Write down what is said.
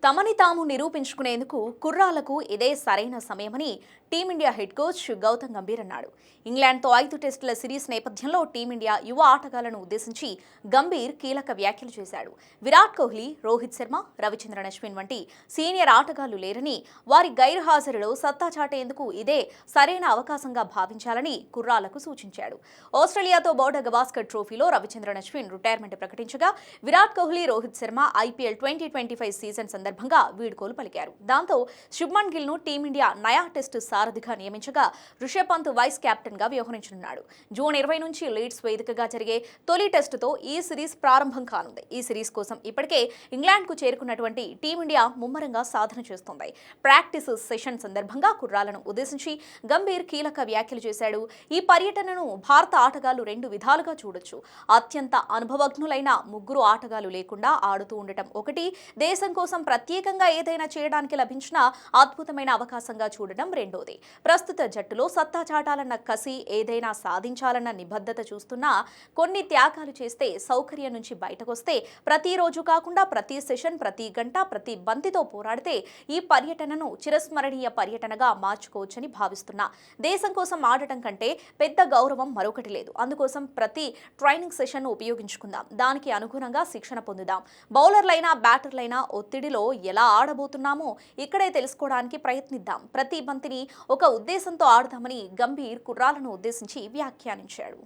తమని తాము నిరూపించుకునేందుకు కుర్రాళ్లకు ఇదే సరైన సమయమని team india head coach Gautam Gambhir అన్నాడు. ఇంగ్లాండ్తో 5 టెస్టుల సిరీస్ నేపథ్యంలో టీమిండియా యువ ఆటగాళ్లను ఉద్దేశించి గంభీర్ కీలక వ్యాఖ్యలు చేశాడు. విరాట్ కోహ్లీ, రోహిత్ శర్మ, రవిచంద్రన్ అశ్విన్ వంటి సీనియర్ ఆటగాళ్లు లేరని, వారి గైర్హాజరులో సత్తా చాటేందుకు ఇదే సరైన అవకాశంగా భావించాలని కుర్రాళ్లకు సూచించాడు. ఆస్ట్రేలియాతో బోర్డర్ గవాస్కర్ ట్రోఫీలో రవిచంద్రన్ అశ్విన్ రిటైర్మెంట్ ప్రకటించగా, విరాట్ కోహ్లీ, రోహిత్ శర్మ ఐపీఎల్ 2025 సీజన్ సందర్భంగా వీడ్కోలు పలికారు. దాంతో శుభ్మన్ గిల్ ను టీమిండియా నయా టెస్టు సారథిగా నియమించగా, రిషబ్ పంత్ వైస్ కెప్టెన్ గా వ్యవహరించనున్నాడు. జూన్ 20 నుంచి లీడ్స్ వేదికగా జరిగే తొలి టెస్టుతో ఈ సిరీస్ ప్రారంభం కానుంది. ఈ సిరీస్ కోసం ఇప్పటికే ఇంగ్లాండ్ కు చేరుకున్నటువంటి టీమిండియా ముమ్మరంగా సాధన చేస్తోంది. ప్రాక్టీస్ సెషన్ సందర్భంగా కుర్రాలను ఉద్దేశించి గంభీర్ కీలక వ్యాఖ్యలు చేశాడు. ఈ పర్యటనను భారత ఆటగాళ్లు 2 విధాలుగా చూడొచ్చు. అత్యంత అనుభవజ్ఞులైన ముగ్గురు ఆటగాళ్లు లేకుండా ఆడుతూ ఉండటం ఒకటి, దేశం కోసం ప్రత్యేకంగా ఏదైనా చేయడానికి లభించిన అద్భుతమైన అవకాశంగా చూడడం రెండోది. ప్రస్తుత జట్టులో సత్తా చాటాలన్న కసి, ఏదైనా సాధించాలన్న నిబద్ధత చూస్తున్నా, కొన్ని త్యాగాలు చేస్తే, సౌకర్యం నుంచి బయటకొస్తే, ప్రతిరోజు కాకుండా ప్రతి సెషన్, ప్రతి గంట, ప్రతి బంతితో పోరాడితే ఈ పర్యటనను చిరస్మరణీయ పర్యటనగా మార్చుకోవచ్చని భావిస్తున్నా. దేశం కోసం ఆడటం కంటే పెద్ద గౌరవం మరొకటి లేదు. అందుకోసం ప్రతి ట్రైనింగ్ సెషన్ ఉపయోగించుకుందాం. దానికి అనుగుణంగా శిక్షణ పొందుదాం. బౌలర్లైనా బ్యాటర్లైనా ఒత్తిడిలో ఎలా ఆడబోతున్నామో ఇక్కడే తెలుసుకోవడానికి ప్రయత్నిద్దాం. ప్రతి బంతిని ఒక ఉద్దేశంతో ఆడదామని గంభీర్ కుర్రాలను ఉద్దేశించి వ్యాఖ్యానించాడు.